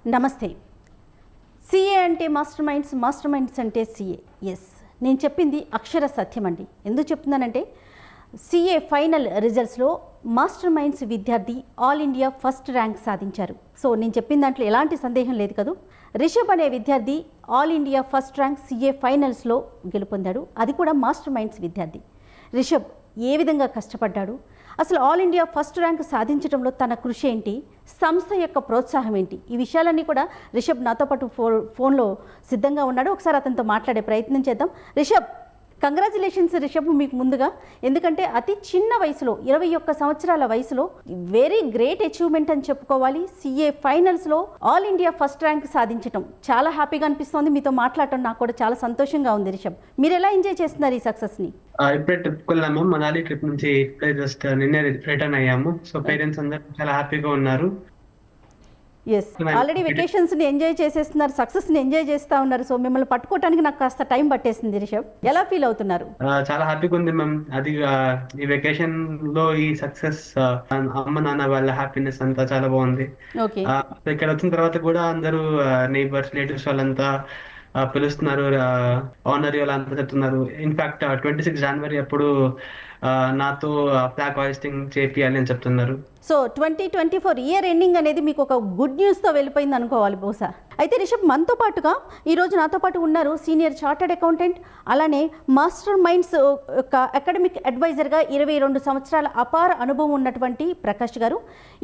నమస్తే. సీఏ అంటే Master Minds అంటే సీఏ. ఎస్, నేను చెప్పింది అక్షర సత్యం అండి. ఎందుకు చెప్తున్నానంటే సీఏ ఫైనల్ రిజల్ట్స్లో మాస్టర్ మైండ్స్ విద్యార్థి ఆల్ ఇండియా ఫస్ట్ ర్యాంక్ సాధించారు. సో నేను చెప్పిన దాంట్లో ఎలాంటి సందేహం లేదు కదా. రిషబ్ అనే విద్యార్థి all India first rank CA ఫైనల్స్లో గెలుపొందాడు. అది కూడా మాస్టర్ మైండ్స్ విద్యార్థి. రిషబ్ ఏ విధంగా కష్టపడ్డాడు, అసలు ఆల్ ఇండియా ఫస్ట్ ర్యాంక్ సాధించడంలో తన కృషి ఏంటి, సంస్థ యొక్క ప్రోత్సాహం ఏంటి, ఈ విషయాలన్నీ కూడా రిషబ్ నాతో పాటు ఫోన్లో సిద్ధంగా ఉన్నాడు. ఒకసారి అతనితో మాట్లాడే ప్రయత్నం చేద్దాం. రిషబ్, కంగ్రాచులేషన్స్ రిషబ్ మీకు ముందుగా. ఎందుకంటే అతి చిన్న వయసులో 21 సంవత్సరాల వయసులో వెరీ గ్రేట్ అచీవ్మెంట్ అని చెప్పుకోవాలి. సీఏ ఫైనల్స్లో ఆల్ ఇండియా ఫస్ట్ ర్యాంక్ సాధించడం చాలా హ్యాపీగా అనిపిస్తోంది. మీతో మాట్లాడటం నాకు కూడా చాలా సంతోషంగా ఉంది. రిషబ్, మీరు ఎలా ఎంజాయ్ చేస్తున్నారు ఈ సక్సెస్ని? ఇప్పుడే ట్రిప్కి వెళ్ళాము, మనాలి ట్రిప్ నుంచి ఇప్పుడే జస్ట్ నిన్నే రిటర్న్ అయ్యాము. సో పేరెంట్స్ అందరూ చాలా హ్యాపీగా ఉన్నారు. ఎస్, ఆల్రెడీ వెకేషన్స్ని ఎంజాయ్ చేసేస్తున్నారు, సక్సెస్ని ఎంజాయ్ చేస్తూ ఉన్నారు. సో మిమ్మల్ని పట్టుకోవడానికి నాకు కాస్త టైం పట్టేసింది. రిషబ్, ఎలా ఫీల్ అవుతున్నారు? చాలా హ్యాపీగా ఉంది మ్యామ్. అది ఈ వెకేషన్ లో ఈ సక్సెస్, అమ్మ నాన్న వాళ్ళ హ్యాపీనెస్ అంతా చాలా బాగుంది. ఓకే, ఇక్కడ వచ్చిన తర్వాత కూడా అందరూ నైబర్స్ రిలేటివ్స్ వాళ్ళంతా పిలుస్తున్నారు, ఆనర్ వాళ్ళంతా చెప్తున్నారు. ఇన్ఫాక్ట్ 26 జనవరి అప్పుడు నాతో ఫ్లాగ్ హాయిస్టింగ్ చేపియాలి అని చెప్తున్నారు. సో 2024 ఇయర్ ఎండింగ్ అనేది మీకు ఒక గుడ్ న్యూస్తో వెళ్ళిపోయింది అనుకోవాలి బహుశా. అయితే రిషబ్, మనతో పాటుగా ఈరోజు నాతో పాటు ఉన్నారు సీనియర్ చార్టర్డ్ అకౌంటెంట్, అలానే మాస్టర్ మైండ్స్ యొక్క అకాడమిక్ అడ్వైజర్గా 22 సంవత్సరాల అపార అనుభవం ఉన్నటువంటి ప్రకాష్ గారు.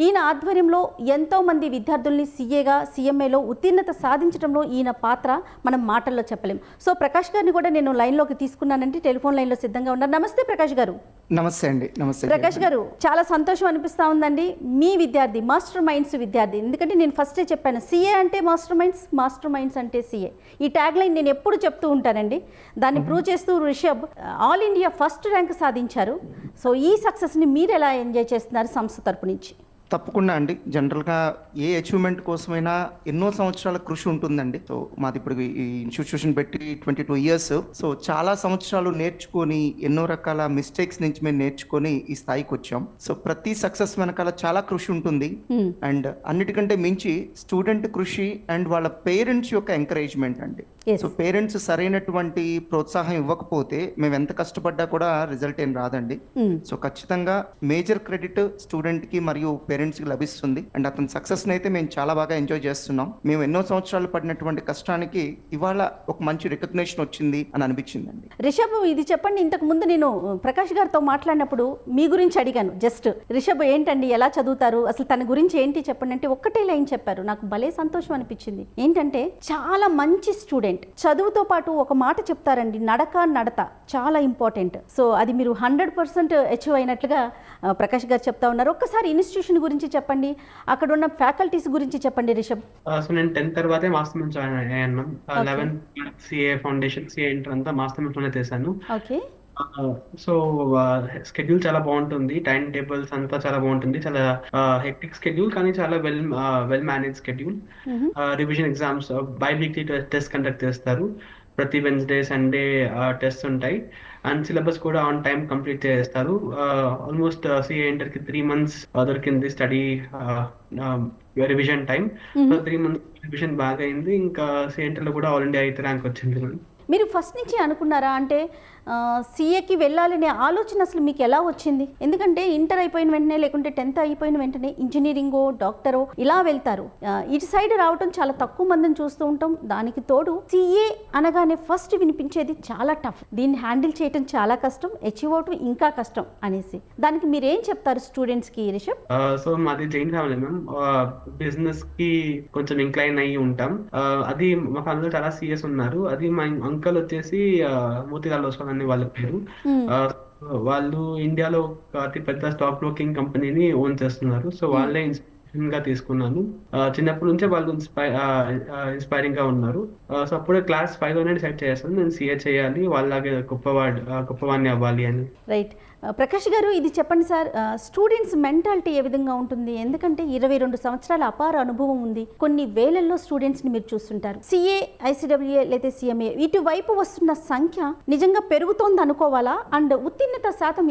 ఈయన ఆధ్వర్యంలో ఎంతోమంది విద్యార్థుల్ని సీఏగా సీఎంఏలో ఉత్తీర్ణత సాధించడంలో ఈయన పాత్ర మనం మాటల్లో చెప్పలేం. సో ప్రకాష్ గారిని కూడా నేను లైన్లోకి తీసుకున్నానంటే టెలిఫోన్ లైన్లో సిద్ధంగా ఉన్నారు. నమస్తే ప్రకాష్ గారు. నమస్తే అండి. నమస్తే ప్రకాష్ గారు, చాలా సంతోషం అనిపిస్తూ ఉందండి. మీ విద్యార్థి మాస్టర్ మైండ్స్ విద్యార్థి, ఎందుకంటే నేను ఫస్టే చెప్పాను, సీఏ అంటే మాస్టర్ మైండ్స్ అంటే సీఏ. ఈ ట్యాగ్ లైన్ నేను ఎప్పుడు చెప్తూ ఉంటానండి. దాన్ని ప్రూవ్ చేస్తూ Rishabh all India first rank సాధించారు. సో ఈ సక్సెస్ని మీరు ఎలా ఎంజాయ్ చేస్తున్నారు సంస్థ తరపు నుంచి? తప్పకుండా అండి. జనరల్గా ఏ అచీవ్మెంట్ కోసమైనా ఎన్నో సంవత్సరాల కృషి ఉంటుందండి. సో మాది ఇప్పుడు ఈ ఇన్స్టిట్యూషన్ పెట్టి 22 ఇయర్స్. సో చాలా సంవత్సరాలు నేర్చుకొని ఎన్నో రకాల మిస్టేక్స్ నుంచి మేము నేర్చుకొని ఈ స్థాయికి వచ్చాం. సో ప్రతి సక్సెస్ వెనకాల చాలా కృషి ఉంటుంది. అండ్ అన్నిటికంటే మించి స్టూడెంట్ కృషి అండ్ వాళ్ళ పేరెంట్స్ యొక్క ఎంకరేజ్మెంట్ అండి. సో పేరెంట్స్ సరైనటువంటి ప్రోత్సాహం ఇవ్వకపోతే మేము ఎంత కష్టపడ్డా కూడా రిజల్ట్ ఏం రాదండి. సో ఖచ్చితంగా మేజర్ క్రెడిట్ స్టూడెంట్ కి మరియు పేరెంట్స్ కి లభిస్తుంది. అండ్ అతని సక్సెస్ అయితే మేము చాలా బాగా ఎంజాయ్ చేస్తున్నాం. మేము ఎన్నో సంవత్సరాలు పడినటువంటి కష్టానికి ఇవాళ ఒక మంచి రికగ్నిషన్ వచ్చింది అని అనిపించిందండి. రిషబ్, ఇది చెప్పండి, ఇంతకు ముందు నేను ప్రకాష్ గారితో మాట్లాడినప్పుడు మీ గురించి అడిగాను. జస్ట్ రిషబ్ ఏంటండి, ఎలా చదువుతారు, అసలు తన గురించి ఏంటి చెప్పండి అంటే ఒక్కటే లైన్ చెప్పారు. నాకు భలే సంతోషం అనిపించింది. ఏంటంటే చాలా మంచి స్టూడెంట్, చదువుతో పాటు ఒక మాట చెప్తారండి, నడత చాలా ఇంపార్టెంట్. సో అది మీరు 100% అచీవ్ అయినట్లుగా ప్రకాష్ గారు చెప్తా ఉన్నారు. ఒక్కసారి ఇన్స్టిట్యూషన్ గురించి చెప్పండి, అక్కడ ఉన్న ఫ్యాకల్టీస్ గురించి చెప్పండి రిషబ్. సో నేను 10th తర్వాతే మాస్టర్ మైండ్స్ జాయిన్ అయ్యాను. 11th CA foundation, CA inter అంతా మాస్టర్ మైండ్స్ లోనే చేశాను. ఓకే. సో స్కెడ్యూల్ చాలా బాగుంటుంది, టైం టేబుల్స్ అంతా చాలా బాగుంటుంది. చాలా హెక్టిక్ స్కెడ్యూల్ కానీ చాలా well manage schedule. Revision exams by weekly test conduct చేస్తారు. ప్రతి వెన్స్డే సండే టెస్ట్ ఉంటాయి. అండ్ సిలబస్ కూడా ఆన్ టైం కంప్లీట్ చేస్తారు. ఆల్మోస్ట్ సిఏ ఇంటర్కి 3 months దొరికింది study revision time. 3 months revision బాగా అయింది. ఇంకా సిఏ ఇంటర్లో కూడా ఆల్ ఇండియా 8th ర్యాంక్ వచ్చింది. మీరు ఫస్ట్ నుంచి అనుకున్నారా అంటే సీఏకి వెళ్ళాలనే ఆలోచన అసలు మీకు ఎలా వచ్చింది? ఎందుకంటే ఇంటర్ అయిపోయిన వెంటనే లేకుంటే 10th అయిపోయిన వెంటనే ఇంజనీరింగో డాక్టరో ఇలా వెళ్తారు. ఇటు సైడ్ రావటం చాలా తక్కువ మందిని చూస్తూ ఉంటాం. దానికి తోడు సీఏ అనగానే ఫస్ట్ వినిపించేది చాలా టఫ్, దీన్ని హ్యాండిల్ చేయటం చాలా కష్టం, అచీవ్ అవటం ఇంకా కష్టం అనేసి. దానికి మీరేం చెప్తారు స్టూడెంట్స్కి రిషబ్? సో మాది జైన్ ఫ్యామిలీ మ్యామ్. బిజినెస్ కి కొంచెం ఇంక్లైన్ అయ్యి ఉంటాం. అది మా ఫ్యామిలీలో చాలా సీరియస్ ఉన్నారు. అది మా అంకల్ వచ్చేసి మోతీలాల్ ఓస్వాల్ అని వాళ్ళ పేరు. వాళ్ళు ఇండియాలో అతి పెద్ద స్టాక్ బ్రోకింగ్ కంపెనీని ఓన్ చేస్తున్నారు. సో వాళ్ళే ఇన్స్పిరేషన్ గా తీసుకున్నాను. చిన్నప్పటి నుంచే వాళ్ళు ఇన్స్పైరింగ్ గా ఉన్నారు. సో అప్పుడే క్లాస్ 5 లోనే డిసైడ్ చేశాను నేను సీఏ చేయాలి, వాళ్ళలాగే గొప్పవాడిని అవ్వాలి అని. రైట్. ప్రకాష్ గారు ఇది చెప్పండి సార్, స్టూడెంట్స్ మెంటాలిటీ ఏ విధంగా ఉంటుంది? ఎందుకంటే 22 సంవత్సరాల అపార అనుభవం ఉంది, కొన్ని వేలల్లో స్టూడెంట్స్ని మీరు చూస్తుంటారు. సిఏ, ఐసిడబ్ల్యూఏ లేదా సిఎంఏ ఇటువైపు వస్తున్న సంఖ్య నిజంగా పెరుగుతోంది అనుకోవాలా? అండ్ ఉత్తీర్ణత శాతం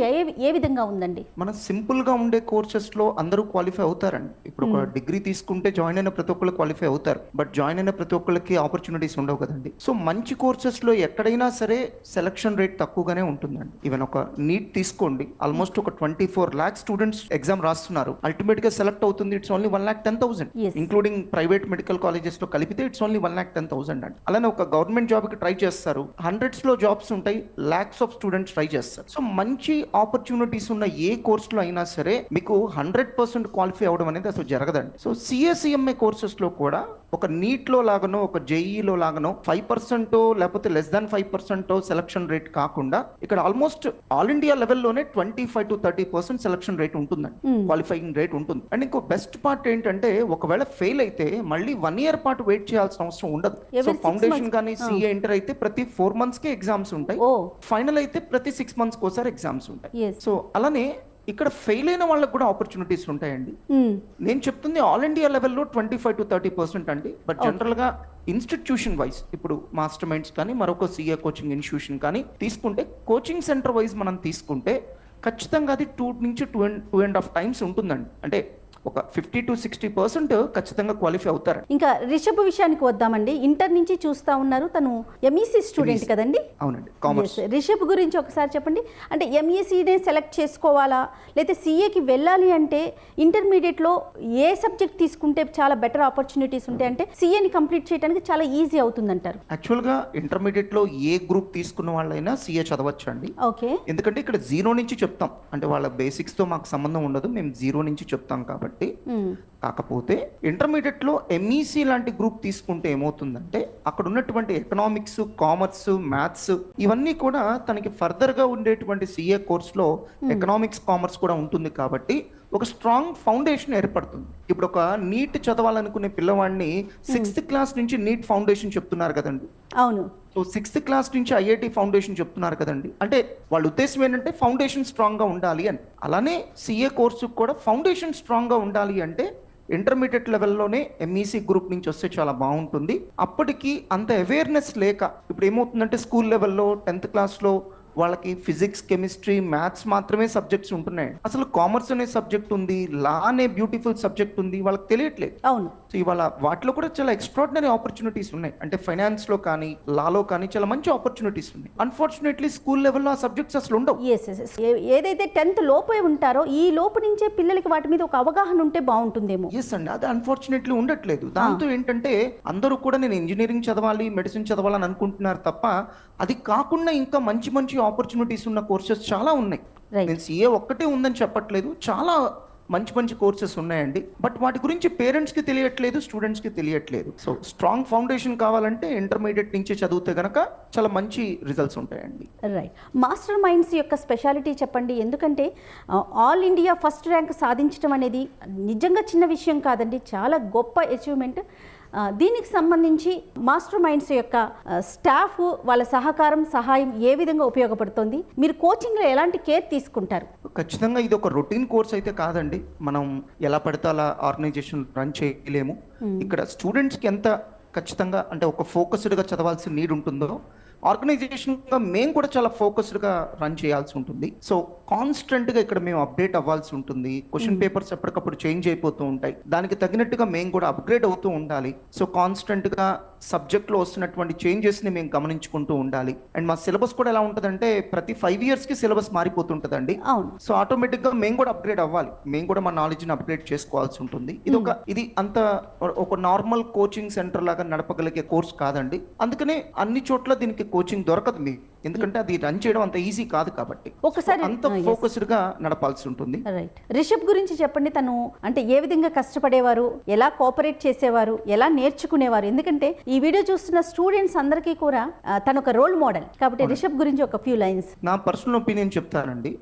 ఏ విధంగా ఉందండి? మన సింపుల్ గా ఉండే కోర్సెస్ లో అందరూ క్వాలిఫై అవుతారండి. ఇప్పుడు ఒక డిగ్రీ తీసుకుంటే జాయిన్ అయిన ప్రతి ఒక్కరు క్వాలిఫై అవుతారు, బట్ జాయిన్ అయిన ప్రతి ఒక్కరికి ఆపర్చునిటీస్ ఉండవు కదండి. సో మంచి కోర్సెస్ లో ఎక్కడైనా సరే సెలక్షన్ రేట్ తక్కువగానే ఉంటుందండి. ఈవెన్ ఒక నీట్ తీసుకోండి, ఆల్మోస్ట్ ఒక 24 lakh స్టూడెంట్స్ ఎగ్జామ్ రాస్తున్నారు, అల్టిమేట్ గా సెలెక్ట్ అవుతుంది it's only 1,10,000, Yes. Including private medical colleges లో కలిపితే ఇట్స్ ఓన్లీ 1,10,000 అండి. అలానే ఒక గవర్నమెంట్ జాబ్ కి ట్రై చేస్తారు, హండ్రెడ్స్ లో జాబ్స్ ఉంటాయి, లాక్స్ ఆఫ్ స్టూడెంట్స్ ట్రై చేస్తారు. సో మంచి ఆపర్చునిటీస్ ఉన్న ఏ కోర్స్ లో అయినా సరే మీకు 100% క్వాలిఫై అవడం అనేది అసలు జరగదండి. సో సిఎస్ఈఎంఏ కోర్సెస్ లో కూడా ఒక నీట్ లో లాగానో ఒక జేఈలో లాగానో 5% లేకపోతే లెస్ దాన్ 5% సెలక్షన్ రేట్ కాకుండా ఇక్కడ ఆల్మోస్ట్ ఆల్ ఇండియా లెవెల్లోనే 25 to 30% సెలక్షన్ రేట్ ఉంటుందండి, క్వాలిఫైయింగ్ రేట్ ఉంటుంది. అండ్ ఇంకో బెస్ట్ పార్ట్ ఏంటంటే ఒకవేళ ఫెయిల్ అయితే మళ్ళీ 1 year పాటు వెయిట్ చేయాల్సిన అవసరం ఉండదు. సో ఫౌండేషన్ కానీ సిఏ ఇంటర్ అయితే ప్రతి 4 months కే ఎగ్జామ్స్ ఉంటాయి, ఫైనల్ అయితే ప్రతి 6 months కోసారి ఎగ్జామ్స్ ఉంటాయి. Yes. సో అలానే ఇక్కడ ఫెయిల్ అయిన వాళ్ళకి కూడా ఆపర్చునిటీస్ ఉంటాయండి. నేను చెప్తుంది ఆల్ ఇండియా లెవెల్లో 25 to 30% అండి, బట్ జనరల్ గా ఇన్స్టిట్యూషన్ వైజ్ ఇప్పుడు మాస్టర్ మైండ్స్ కానీ మరొక సిఏ కోచింగ్ ఇన్స్టిట్యూషన్ కానీ తీసుకుంటే కోచింగ్ సెంటర్ వైజ్ మనం తీసుకుంటే ఖచ్చితంగా అది 2 నుంచి 2.5 times ఉంటుందండి. అంటే ఒక 50 to 60% ఖచ్చితంగా క్వాలిఫై అవుతారు. ఇంకా రిషబ్ విషయానికి వద్దామండి. ఇంటర్ నుంచి చూస్తా ఉన్నారు, తను ఎంఈసీ స్టూడెంట్ కదండి? అవునండి, కామర్స్. రిషబ్ గురించి ఒకసారి చెప్పండి. అంటే ఎంఈసీనే సెలెక్ట్ చేసుకోవాలా లేదా సిఏకి వెళ్ళాలి అంటే ఇంటర్మీడియట్లో ఏ సబ్జెక్ట్ తీసుకుంటే చాలా బెటర్ ఆపర్చునిటీస్ ఉంటాయి, అంటే సిఏని కంప్లీట్ చేయడానికి చాలా ఈజీ అవుతుందంటారు? యాక్చువల్గా ఇంటర్మీడియట్లో ఏ గ్రూప్ తీసుకున్న వాళ్ళైనా సిఏ చదవచ్చు అండి. ఓకే. ఎందుకంటే ఇక్కడ 0 నుంచి చెప్తాం, అంటే వాళ్ళ బేసిక్స్తో మాకు సంబంధం ఉండదు, మేము 0 నుంచి చెప్తాం కాబట్టి. కాకపోతే ఇంటర్మీడియట్ లో ఎంఈసీ లాంటి గ్రూప్ తీసుకుంటే ఏమవుతుందంటే అక్కడ ఉన్నటువంటి ఎకనామిక్స్, కామర్స్, మ్యాథ్స్ ఇవన్నీ కూడా తనకి ఫర్దర్ గా ఉండేటువంటి సిఏ కోర్స్ లో ఎకనామిక్స్, కామర్స్ కూడా ఉంటుంది కాబట్టి ఒక స్ట్రాంగ్ ఫౌండేషన్ ఏర్పడుతుంది. ఇప్పుడు ఒక నీట్ చదవాలనుకునే పిల్లవాడిని 6th క్లాస్ నుంచి నీట్ ఫౌండేషన్ చెప్తున్నారు కదండి. అవును. సో 6th క్లాస్ నుంచి ఐఐటి ఫౌండేషన్ చెప్తున్నారు కదండి. అంటే వాళ్ళ ఉద్దేశం ఏంటంటే ఫౌండేషన్ స్ట్రాంగ్ గా ఉండాలి అని. అలానే సిఏ కోర్సు కూడా ఫౌండేషన్ స్ట్రాంగ్ గా ఉండాలి అంటే ఇంటర్మీడియట్ లెవెల్లోనే ఎంఈసీ గ్రూప్ నుంచి వస్తే చాలా బాగుంటుంది. అప్పటికి అంత అవేర్నెస్ లేక ఇప్పుడు ఏమవుతుందంటే స్కూల్ లెవెల్లో 10th క్లాస్లో వాళ్ళకి ఫిజిక్స్, కెమిస్ట్రీ, మ్యాథ్స్ మాత్రమే సబ్జెక్ట్స్ ఉంటున్నాయి, అసలు కామర్స్ అనే సబ్జెక్ట్ ఉంది, లా అనే బ్యూటిఫుల్ సబ్జెక్ట్ ఉంది, వాళ్ళకి తెలియట్లేదు. అవును. సో ఇవాళ వాటిలో కూడా చాలా ఎక్స్ట్రాడినరీ ఆపర్చునిటీస్ ఉన్నాయి, అంటే ఫైనాన్స్ లో కానీ లాలో కానీ చాలా మంచి ఆపర్చునిటీస్ ఉన్నాయి. అన్ఫార్చునేట్లీ స్కూల్ లెవెల్లో ఆ సబ్జెక్ట్స్ అసలు ఉండవు. ఏదైతే 10th లోపే ఉంటారో ఈ లోపు నుంచే పిల్లలకి వాటి మీద ఒక అవగాహన ఉంటే బాగుంటుందేమో. ఎస్ అండి, అది అన్ఫార్చునేట్లీ ఉండట్లేదు. దాంతో ఏంటంటే అందరూ కూడా నేను ఇంజనీరింగ్ చదవాలి, మెడిసిన్ చదవాలని అనుకుంటున్నారు తప్ప అది కాకుండా ఇంకా మంచి మంచి ఆపర్చునిటీస్ ఉన్న కోర్సెస్ చాలా ఉన్నాయి. నేను సిఏ ఒక్కటే ఉందని చెప్పట్లేదు, చాలా మంచి మంచి కోర్సెస్ ఉన్నాయండి, బట్ వాటి గురించి పేరెంట్స్కి తెలియట్లేదు, స్టూడెంట్స్కి తెలియట్లేదు. సో స్ట్రాంగ్ ఫౌండేషన్ కావాలంటే ఇంటర్మీడియట్ నుంచి చదివితే గనక చాలా మంచి రిజల్ట్స్ ఉంటాయండి. రైట్. మాస్టర్ మైండ్స్ యొక్క స్పెషాలిటీ చెప్పండి. ఎందుకంటే ఆల్ ఇండియా ఫస్ట్ ర్యాంక్ సాధించడం అనేది నిజంగా చిన్న విషయం కాదండి, చాలా గొప్ప అచీవ్మెంట్. దీనికి సంబంధించి మాస్టర్ మైండ్స్ యొక్క స్టాఫ్ వాళ్ళ సహకారం, సహాయం ఏ విధంగా ఉపయోగపడుతుంది? మీరు కోచింగ్లో ఎలాంటి కేర్ తీసుకుంటారు? ఖచ్చితంగా ఇది ఒక రొటీన్ కోర్స్ అయితే కాదండి, మనం ఎలా పడితే అలా ఆర్గనైజేషన్ రన్ చేయలేము. ఇక్కడ స్టూడెంట్స్కి ఎంత ఖచ్చితంగా అంటే ఒక ఫోకస్డ్గా చదవాల్సిన నీడ్ ఉంటుందో ఆర్గనైజేషన్గా మేము కూడా చాలా ఫోకస్డ్గా రన్ చేయాల్సి ఉంటుంది. సో కాన్స్టెంట్గా ఇక్కడ మేము అప్డేట్ అవ్వాల్సి ఉంటుంది. క్వశ్చన్ పేపర్స్ ఎప్పటికప్పుడు చేంజ్ అయిపోతూ ఉంటాయి, దానికి తగినట్టుగా మేము కూడా అప్గ్రేడ్ అవుతూ ఉండాలి. సో కాన్స్టెంట్గా సబ్జెక్ట్లో వస్తున్నటువంటి చేంజెస్ని మేము గమనించుకుంటూ ఉండాలి. అండ్ మా సిలబస్ కూడా ఎలా ఉంటుందంటే ప్రతి 5 yearsకి సిలబస్ మారిపోతుంటుందండి. సో ఆటోమేటిక్గా మేము కూడా అప్గ్రేడ్ అవ్వాలి, మేము కూడా మా నాలెడ్జ్ని అప్గ్రేడ్ చేసుకోవాల్సి ఉంటుంది. ఇది అంత ఒక నార్మల్ కోచింగ్ సెంటర్ లాగా నడపగలిగే కోర్స్ కాదండి. అందుకనే అన్ని చోట్ల దీనికి కోచింగ్ దొరకదు మీకు, ఎందుకంటే అది రన్ చేయడం అంత ఈజీ కాదు కాబట్టి ఒకసారి అంత ఫోకస్డ్ గా నడపాల్సి ఉంటుంది. రైట్. రిషబ్ గురించి చెప్పండి. తను అంటే ఏ విధంగా కష్టపడేవారు, ఎలా కోఆపరేట్ చేసేవారు, ఎలా నేర్చుకునేవారు? ఎందుకంటే ఈ వీడియో చూస్తున్న స్టూడెంట్స్ అందరికీ కూడా తను ఒక రోల్ మోడల్ కాబట్టి రిషబ్ గురించి ఒక ఫ్యూ లైన్స్. నా పర్సనల్ ఒపీనియన్ చెప్తానండి.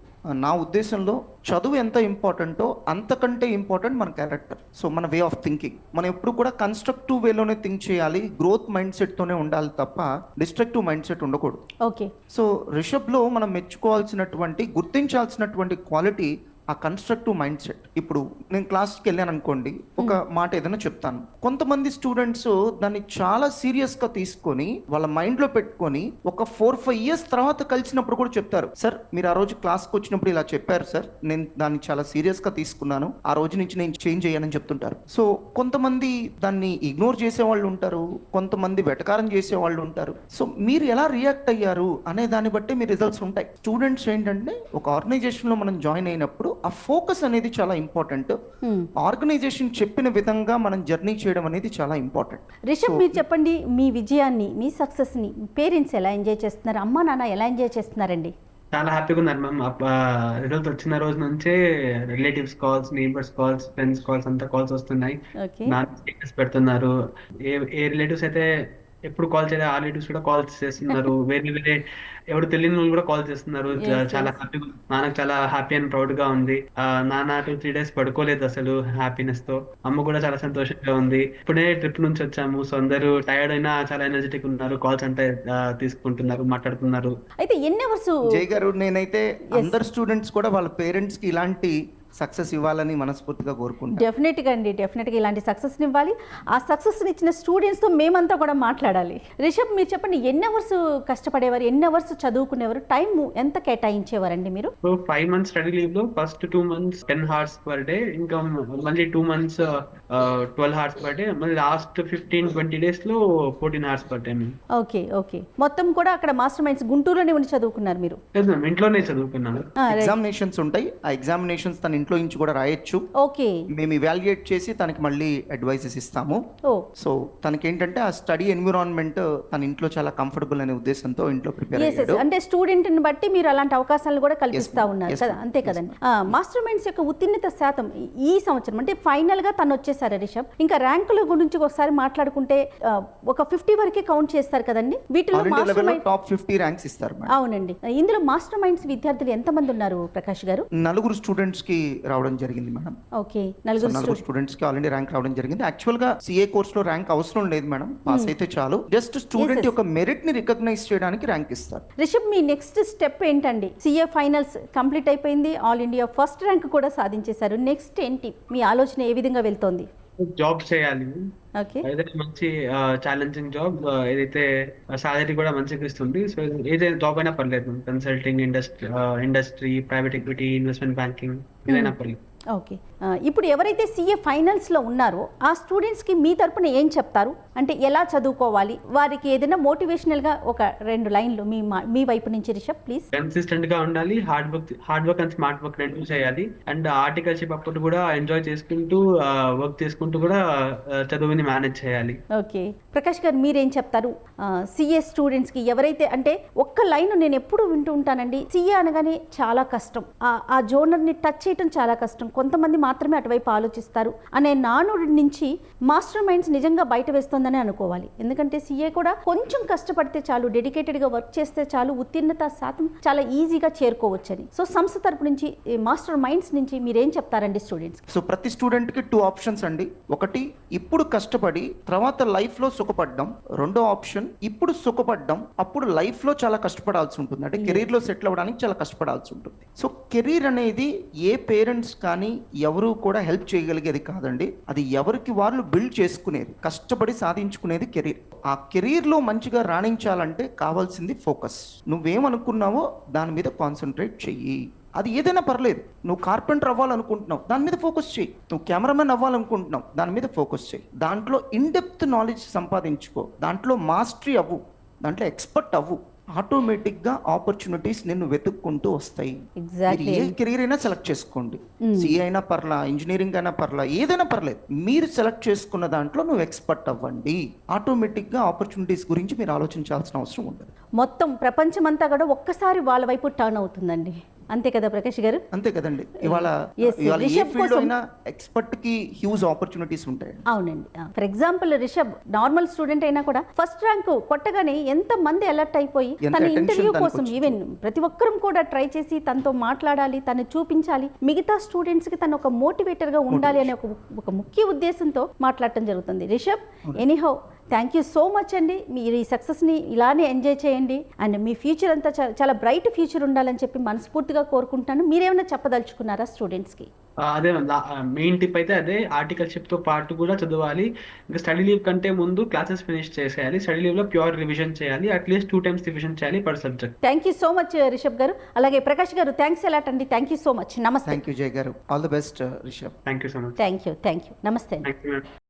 నా ఉద్దేశంలో చదువు ఎంత ఇంపార్టెంటో అంతకంటే ఇంపార్టెంట్ మన క్యారెక్టర్. సో మన వే ఆఫ్ థింకింగ్, మనం ఎప్పుడు కూడా కన్స్ట్రక్టివ్ వేలోనే థింక్ చేయాలి, గ్రోత్ మైండ్ సెట్తోనే ఉండాలి తప్ప డిస్ట్రక్టివ్ మైండ్ సెట్ ఉండకూడదు. ఓకే. సో రిషబ్లో మనం మెచ్చుకోవాల్సినటువంటి, గుర్తించాల్సినటువంటి క్వాలిటీ ఆ కన్స్ట్రక్టివ్ మైండ్ సెట్. ఇప్పుడు నేను క్లాస్కి వెళ్ళాను అనుకోండి, ఒక మాట ఏదైనా చెప్తాను, కొంతమంది స్టూడెంట్స్ దాన్ని చాలా సీరియస్గా తీసుకొని వాళ్ళ మైండ్లో పెట్టుకొని ఒక 4-5 ఇయర్స్ తర్వాత కలిసినప్పుడు కూడా చెప్తారు, సార్ మీరు ఆ రోజు క్లాస్కి వచ్చినప్పుడు ఇలా చెప్పారు సార్, నేను దాన్ని చాలా సీరియస్గా తీసుకున్నాను, ఆ రోజు నుంచి నేను చేంజ్ అయ్యానని చెప్తుంటారు. సో కొంతమంది దాన్ని ఇగ్నోర్ చేసే వాళ్ళు ఉంటారు, కొంతమంది వెటకారం చేసే వాళ్ళు ఉంటారు. సో మీరు ఎలా రియాక్ట్ అయ్యారు అనే దాన్ని బట్టి మీ రిజల్ట్స్ ఉంటాయి. స్టూడెంట్స్ ఏంటంటే ఒక ఆర్గనైజేషన్లో మనం జాయిన్ అయినప్పుడు ఆ ఫోకస్ అనేది చాలా ఇంపార్టెంట్. ఆర్గనైజేషన్ చెప్పిన విధంగా మనం జర్నీ చేయడం అనేది చాలా ఇంపార్టెంట్. రిషబ్, మీరు చెప్పండి, మీ విజయాన్ని, మీ సక్సెస్ని పేరెంట్స్ ఎలా ఎంజాయ్ చేస్తున్నారు, అమ్మా నాన్న ఎలా ఎంజాయ్ చేస్తున్నారండి? చాలా హ్యాపీగా ఉన్నారు మ్యామ్. రిజల్ట్ వచ్చిన రోజు నుంచే relatives calls, neighbours calls, friends calls అంతా కాల్స్ వస్తున్నాయి. ఓకే. నాకు స్టేటస్ పెడుతున్నారు. ఏ రిలేటివ్స్ అయితే ఎప్పుడు కాల్ చేయలేదు ఆ రిలేటివ్స్ కూడా కాల్స్ చేస్తున్నారు. వేరే ఎవరు తెలియని వాళ్ళు కూడా కాల్ చేస్తున్నారు. చాలా హ్యాపీగా, నాన్నకు చాలా హ్యాపీ అండ్ ప్రౌడ్ గా ఉంది. నాన్న 2-3 days పడుకోలేదు అసలు హ్యాపీనెస్ తో. అమ్మ కూడా చాలా సంతోషంగా ఉంది. ఇప్పుడే ట్రిప్ నుంచి వచ్చాము, సో అందరూ టైర్డ్ అయినా చాలా ఎనర్జెటిక్ ఉన్నారు. కాల్స్ అంటే తీసుకుంటున్నారు, మాట్లాడుతున్నారు. అయితే ఎన్ని అవర్స్? జై గారు, నేనైతే అందరు స్టూడెంట్స్ కూడా వాళ్ళ పేరెంట్స్ కి ఇలాంటి సక్సెస్ ఇవ్వాలని మనస్ఫూర్తిగా కోరుకుంటాను. డెఫినెట్గా అండి, డెఫినెట్గా ఇలాంటి సక్సెస్ని ఇవ్వాలి. ఆ సక్సెస్ని ఇచ్చిన స్టూడెంట్స్తో మేమంతా కూడా మాట్లాడాలి. రిషబ్, మీరు చెప్పండి, ఎన్ని అవర్స్ కష్టపడేవారు, ఎన్ని అవర్స్ చదువుకునేవారు, టైం ఎంత కేటాయించేవారండి మీరు? సో 5 months స్టడీ లీవ్ లో first 2 months 10 hours per day, ఇంకా మళ్ళీ 2 months 12 hours per day, మళ్ళీ లాస్ట్ 15-20 days లో 14 hours per day. Okay. Okay. మొత్తం కూడా అక్కడ మాస్టర్ మైండ్స్ గుంటూరులోనే ఉండి చదువుకున్నారు మీరు? లేదు మ్యామ్, ఇంట్లోనే చదువుకున్నాను. ఎగ్జామినేషన్స్ ఉంటాయి, ఆ ఎగ్జామినేషన్స్ తన ఇంట్లో నుంచి కూడా రాయొచ్చు. ఓకే. మేము ఇవాల్యుయేట్ చేసి తనకి మళ్ళీ అడ్వైజెస్ ఇస్తాము. సో తనకి ఏంటంటే ఆ స్టడీ ఎన్విరాన్మెంట్ తన ఇంట్లో చాలా కంఫర్టబుల్ అనే ఉద్దేశంతో ఇంట్లో ప్రిపేర్ అయ్యాడు. అంటే స్టూడెంట్ ని బట్టి మీరు అలాంటి అవకాశాలను కూడా కల్పిస్తా ఉన్నారు కదా, అంతే కదండి. మాస్టర్ మైండ్స్ యొక్క ఉత్తీర్ణత శాతం ఈ సంవత్సరం అంటే ఫైనల్ గా తను వచ్చేసారు రిషబ్. ఇంకా ర్యాంకుల గురించి ఒకసారి మాట్లాడుకుంటే ఒక 50 వరకే కౌంట్ చేస్తారు కదండి. వీటిలో మాస్టర్ మైండ్ టాప్ 50 ర్యాంక్స్ ఇస్తారు. అవునండి. ఇందులో మాస్టర్ మైండ్స్ విద్యార్థులు ఎంతమంది ఉన్నారు ప్రకాష్ గారు? 4 స్టూడెంట్స్ కి రావడం జరిగింది మేడం. ఓకే. 4 స్టూడెంట్స్ కి ఆల్రెడీ ర్యాంక్ రావడం జరిగింది. యాక్చువల్ గా సిఏ కోర్స్ లో ర్యాంక్ అవసరం లేదు మేడం, పాస్ అయితే చాలు. జస్ట్ స్టూడెంట్ యొక్క మెరిట్ ని రికగ్నైజ్ చేయడానికి ర్యాంక్ ఇస్తారు. రిషబ్, మీ నెక్స్ట్ స్టెప్ ఏంటండి? సిఏ ఫైనల్స్ కంప్లీట్ అయిపోయింది, ఆల్ ఇండియా ఫస్ట్ ర్యాంక్ కూడా సాధించేశారు. నెక్స్ట్ ఏంటి మీ ఆలోచన, ఏ విధంగా వెళ్తోంది? జాబ్ చేయాలి, ఓకే. ఏదైతే మంచి ఛాలెంజింగ్ జాబ్, ఏదైతే సాలరీ కూడా మంచిగా ఇస్తుంది. సో ఏదైతే జాబ్ అయినా పర్లేదు, consulting industry, private equity, investment banking, ఏదైనా పర్లేదు. ఓకే. ఇప్పుడు ఎవరైతే సిఏ ఫైనల్స్లో ఉన్నారో ఆ స్టూడెంట్స్కి మీ తరపున ఏం చెప్తారు? అంటే ఎలా చదువుకోవాలి, వారికి ఏదైనా మోటివేషనల్గా ఒక 2 లైన్లు మీ వైపు నుంచి రిషబ్ ప్లీజ్. కన్సిస్టెంట్ గా ఉండాలి, hard work and smart work రెండు చేయాలి. అండ్ ఆర్టికల్షిప్ అప్పుడు కూడా ఎంజాయ్ చేసుకుంటూ వర్క్ చేసుకుంటూ కూడా చదువుని మేనేజ్ చేయాలి. ఓకే. ప్రకాష్ గారు, మీరేం చెప్తారు సిఏ స్టూడెంట్స్కి? ఎవరైతే అంటే ఒక్క లైన్ నేను ఎప్పుడు వింటూ ఉంటానండి, సిఏ అనగానే చాలా కష్టం, ఆ జోనర్ని టచ్ చేయడం చాలా కష్టం, కొంతమంది మాత్రమే అటువైపు ఆలోచిస్తారు అనే నానుడి నుంచి మాస్టర్ మైండ్స్ నిజంగా బయట వేస్తోందని అనుకోవాలి. ఎందుకంటే సిఏ కూడా కొంచెం కష్టపడితే చాలు, డెడికేటెడ్గా వర్క్ చేస్తే చాలు, ఉత్తీర్ణత శాతం చాలా ఈజీగా చేరుకోవచ్చని. సో సంస్థ తరపు నుంచి, మాస్టర్ మైండ్స్ నుంచి మీరేం చెప్తారండి స్టూడెంట్స్? సో ప్రతి స్టూడెంట్కి 2 ఆప్షన్స్ అండి. ఒకటి, ఇప్పుడు కష్టపడి తర్వాత లైఫ్లో సుఖపడ్డం. రెండో ఆప్షన్, ఇప్పుడు సుఖపడ్డం అప్పుడు లైఫ్లో చాలా కష్టపడాల్సి ఉంటుంది, అంటే కెరీర్లో సెటిల్ అవ్వడానికి చాలా కష్టపడాల్సి ఉంటుంది. సో కెరీర్ అనేది ఏ పేరెంట్స్ కానీ ఎవరు కూడా హెల్ప్ చేయగలిగేది కాదండి, అది ఎవరికి వాళ్ళు బిల్డ్ చేసుకునేది, కష్టపడి సాధించుకునేది కెరీర్. ఆ కెరీర్లో మంచిగా రాణించాలంటే కావాల్సింది ఫోకస్. నువ్వేమనుకున్నావో దాని మీద కాన్సన్ట్రేట్ చెయ్యి. అది ఏదైనా పర్లేదు. నువ్వు కార్పెంటర్ అవ్వాలనుకుంటున్నావు, దాని మీద ఫోకస్ చేయి. నువ్వు కెమెరామెన్ అవ్వాలనుకుంటున్నావు, దాని మీద ఫోకస్ చేయి. దాంట్లో ఇన్డెప్త్ నాలెడ్జ్ సంపాదించుకో, దాంట్లో మాస్టరీ అవ్వు, దాంట్లో ఎక్స్పర్ట్ అవ్వు. ఆటోమేటిక్గా ఆపర్చునిటీస్ నిన్ను వెతుక్కుంటూ వస్తాయి. ఏ కెరీర్ అయినా సెలెక్ట్ చేసుకోండి, సిఏ అయినా పర్లా, ఇంజనీరింగ్ అయినా పర్లా, ఏదైనా పర్లేదు. మీరు సెలెక్ట్ చేసుకున్న దాంట్లో నువ్వు ఎక్స్పర్ట్ అవ్వండి. ఆటోమేటిక్గా ఆపర్చునిటీస్ గురించి మీరు ఆలోచించాల్సిన అవసరం ఉండదు. మొత్తం ప్రపంచమంతా కూడా ఒక్కసారి వాళ్ళ వైపు టర్న్ అవుతుందండి. అంతే కదా ప్రకాష్ గారు? అంతే కదండి. ఇవాళ Yes, ఇవాళ ఏ రిషబ్ ఫీల్డ్ కోసం- అయినా ఎక్స్పర్ట్ కి హ్యూజ్ ఆపర్చునిటీస్ ఉంటాయి. అవునండి. For example Rishabh normal student అయినా కూడా ఫస్ట్ ర్యాంక్ కొట్టగానే ఎంత మంది అలర్ట్ అయిపోయి ఎంత తన attention ఇంటర్వ్యూ దానికి కోసం వచ్చింది. ఈవెన్ ప్రతి ఒక్కరం కూడా ట్రై చేసి తనతో మాట్లాడాలి, తను చూపించాలి, మిగతా స్టూడెంట్స్ కి తను ఒక మోటివేటర్ గా ఉండాలి అనే ఒక ముఖ్య ఉద్దేశంతో మాట్లాడటం జరుగుతుంది. Rishabh, anyhow thank you so much అండి. మీరు ఈ సక్సెస్ని ఇలానే ఎంజాయ్ చేయండి అండ్ మీ ఫ్యూచర్ అంతా చాలా బ్రైట్ ఫ్యూచర్ ఉండాలని చెప్పి మనస్ఫూర్తిగా కోరుకుంటాను. మీరేమైనా చెప్పదలుచుకున్నారా స్టూడెంట్స్కి? అదే మెయిన్ టిప్ అయితే అదే, ఆర్టికల్షిప్ తో పాటు కూడా చదవాలి. ఇంకా స్టడీ లీవ్ కంటే ముందు క్లాసెస్ ఫినిష్ చేసేయాలి. స్టడీ లీవ్ లో ప్యూర్ రివిజన్ చేయాలి, అట్లీస్ట్ 2 times రివిజన్ చేయాలి per subject. Thank you so much Rishabh garu. అలాగే ప్రకాష్ గారు థ్యాంక్స్ ఎలాట్ అండి. Thank you so much. నమస్తే. Thank you Jay garu. All the best Rishabh. Thank you so much. Thank you. నమస్తే అండి. Thank you.